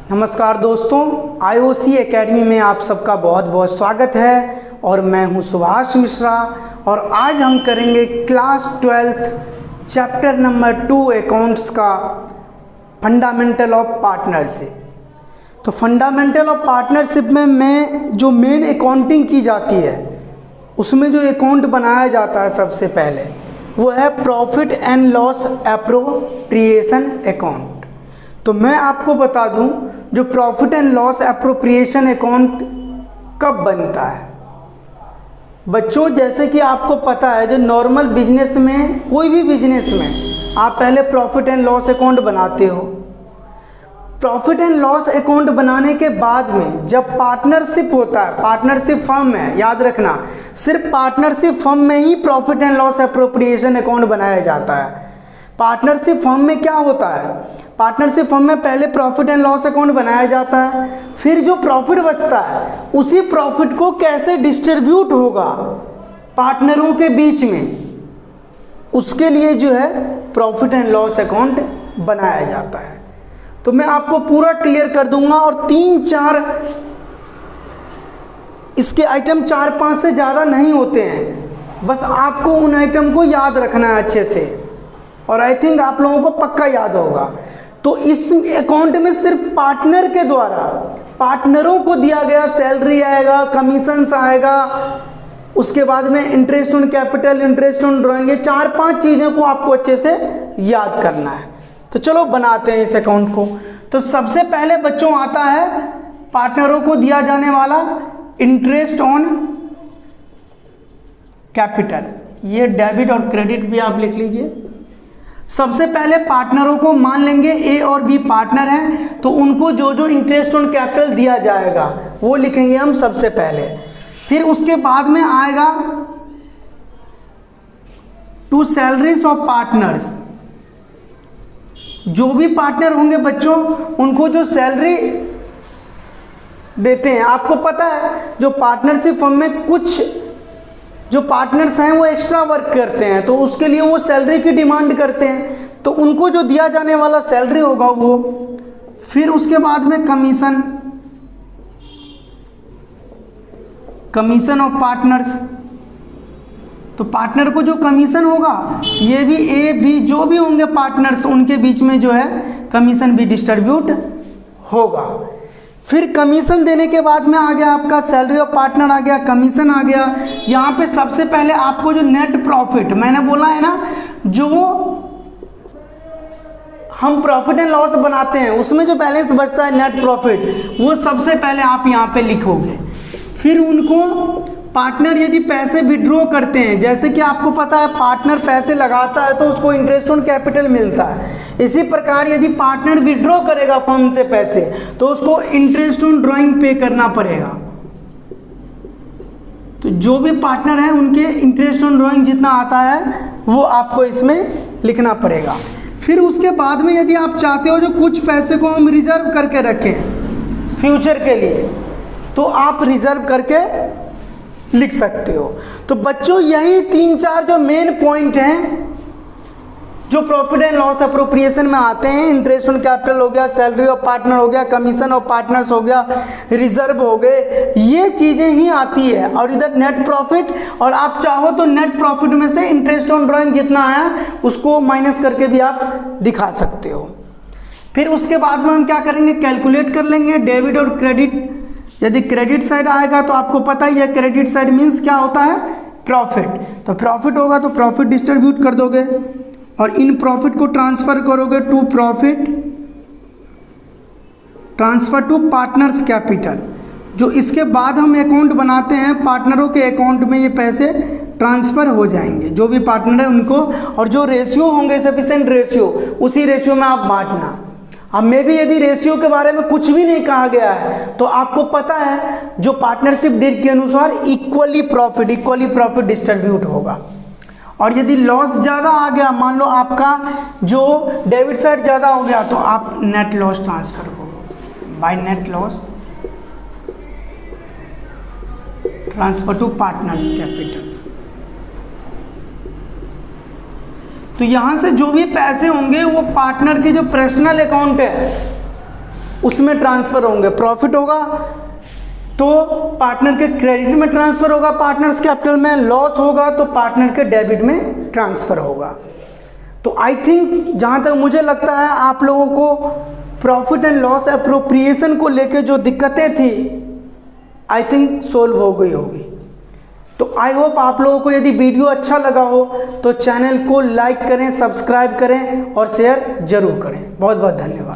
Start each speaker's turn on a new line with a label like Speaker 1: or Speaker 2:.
Speaker 1: नमस्कार दोस्तों, IOC academy में आप सबका बहुत बहुत स्वागत है और मैं हूं सुभाष मिश्रा। और आज हम करेंगे class 12th chapter number 2 accounts का फंडामेंटल ऑफ पार्टनरशिप। तो फंडामेंटल ऑफ पार्टनरशिप में जो मेन अकाउंटिंग की जाती है उसमें जो अकाउंट बनाया जाता है सबसे पहले वो है profit and loss appropriation account. तो मैं आपको बता दूं जो profit and loss appropriation account कब बनता है। बच्चों, जैसे कि आपको पता है जो नॉर्मल बिजनेस में, कोई भी बिजनेस में आप पहले प्रॉफिट एंड लॉस अकाउंट बनाते हो। प्रॉफिट एंड लॉस अकाउंट बनाने के बाद में जब पार्टनरशिप होता है, पार्टनरशिप फर्म में, याद रखना सिर्फ पार्टनरशिप फर्म में ही profit and loss appropriation account बनाया जाता है। पार्टनरशिप फर्म में क्या होता है, पार्टनरशिप फर्म में पहले प्रॉफिट एंड लॉस अकाउंट बनाया जाता है, फिर जो प्रॉफिट बचता है उसी प्रॉफिट को कैसे डिस्ट्रीब्यूट होगा पार्टनरों के बीच में, उसके लिए जो है प्रॉफिट एंड लॉस अकाउंट बनाया जाता है। तो मैं आपको पूरा क्लियर कर दूंगा और 3-4 इसके आइटम 4-5 से ज़्यादा नहीं होते हैं, बस आपको उन आइटम को याद रखना है अच्छे से और आई थिंक आप लोगों को पक्का याद होगा। तो इस अकाउंट में सिर्फ पार्टनर के द्वारा पार्टनरों को दिया गया सैलरी आएगा, कमीशंस आएगा, उसके बाद में interest on capital, interest on drawing, ये 4-5 चीज़ों को आपको अच्छे से याद करना है। तो चलो बनाते हैं इस अकाउंट को। तो सबसे पहले बच्चों आता है पार्टनरों को दिया जाने वाला इंटरेस्ट ऑन कैपिटल। ये डेबिट और क्रेडिट भी आप लिख लीजिए। सबसे पहले पार्टनरों को मान लेंगे ए और बी पार्टनर हैं, तो उनको जो जो इंटरेस्ट ऑन कैपिटल दिया जाएगा वो लिखेंगे हम सबसे पहले। फिर उसके बाद में आएगा टू सैलरीज ऑफ पार्टनर्स। जो भी पार्टनर होंगे बच्चों उनको जो सैलरी देते हैं, आपको पता है जो पार्टनरशिप फर्म में कुछ जो पार्टनर्स हैं वो एक्स्ट्रा वर्क करते हैं तो उसके लिए वो सैलरी की डिमांड करते हैं, तो उनको जो दिया जाने वाला सैलरी होगा वो। फिर उसके बाद में कमीशन ऑफ पार्टनर्स। तो पार्टनर को जो कमीशन होगा ये भी ए बी जो भी होंगे पार्टनर्स उनके बीच में जो है कमीशन भी डिस्ट्रीब्यूट होगा। फिर कमीशन देने के बाद में आ गया आपका सैलरी ऑफ पार्टनर, आ गया कमीशन आ गया। यहाँ पे सबसे पहले आपको जो नेट प्रॉफिट मैंने बोला है ना, जो हम प्रॉफिट एंड लॉस बनाते हैं उसमें जो बैलेंस बचता है नेट प्रॉफिट, वो सबसे पहले आप यहाँ पे लिखोगे। फिर उनको पार्टनर यदि पैसे विड्रॉ करते हैं, जैसे कि आपको पता है पार्टनर पैसे लगाता है तो उसको इंटरेस्ट ऑन कैपिटल मिलता है, इसी प्रकार यदि पार्टनर विड्रॉ करेगा फर्म से पैसे तो उसको इंटरेस्ट ऑन ड्राइंग पे करना पड़ेगा। तो जो भी पार्टनर है उनके इंटरेस्ट ऑन ड्राइंग जितना आता है वो आपको इसमें लिखना पड़ेगा। फिर उसके बाद में यदि आप चाहते हो जो कुछ पैसे को हम रिजर्व करके रखें फ्यूचर के लिए तो आप रिजर्व करके लिख सकते हो। तो बच्चों यही 3-4 जो मेन पॉइंट हैं जो प्रॉफिट एंड लॉस एप्रोप्रिएशन में आते हैं। इंटरेस्ट ऑन कैपिटल हो गया, सैलरी ऑफ पार्टनर हो गया, कमीशन ऑफ पार्टनर्स हो गया, रिजर्व हो गए, ये चीज़ें ही आती है। और इधर नेट प्रॉफिट, और आप चाहो तो नेट प्रॉफिट में से इंटरेस्ट ऑन ड्राइंग जितना आया उसको माइनस करके भी आप दिखा सकते हो। फिर उसके बाद में हम क्या करेंगे, कैलकुलेट कर लेंगे डेबिट और क्रेडिट। यदि क्रेडिट साइड आएगा तो आपको पता ही है क्रेडिट साइड मीन्स क्या होता है, प्रॉफिट। तो प्रॉफिट होगा तो प्रॉफिट डिस्ट्रीब्यूट कर दोगे और इन प्रॉफिट को ट्रांसफर करोगे to profit transfer to partners capital. जो इसके बाद हम अकाउंट बनाते हैं पार्टनरों के अकाउंट में ये पैसे ट्रांसफ़र हो जाएंगे, जो भी पार्टनर है उनको, और जो रेशियो होंगे सफिशिएंट रेशियो उसी रेशियो में आप बांटना। अब मे भी यदि रेशियो के बारे में कुछ भी नहीं कहा गया है तो आपको पता है जो पार्टनरशिप डीड के अनुसार इक्वली प्रॉफिट डिस्ट्रीब्यूट होगा। और यदि लॉस ज़्यादा आ गया, मान लो आपका जो डेबिट साइड ज़्यादा हो गया तो आप नेट लॉस ट्रांसफर करो by net loss transfer to partners capital. तो यहाँ से जो भी पैसे होंगे वो पार्टनर के जो पर्सनल अकाउंट है उसमें ट्रांसफ़र होंगे। प्रॉफिट होगा तो पार्टनर के क्रेडिट में ट्रांसफ़र होगा, पार्टनर्स कैपिटल में। लॉस होगा तो पार्टनर के डेबिट में ट्रांसफ़र होगा। तो आई थिंक जहाँ तक मुझे लगता है आप लोगों को प्रॉफिट एंड लॉस एप्रोप्रिएशन को लेके जो दिक्कतें थी आई थिंक सोल्व हो गई होगी। तो आई होप आप लोगों को यदि वीडियो अच्छा लगा हो तो चैनल को लाइक करें, सब्सक्राइब करें और शेयर जरूर करें। बहुत बहुत धन्यवाद।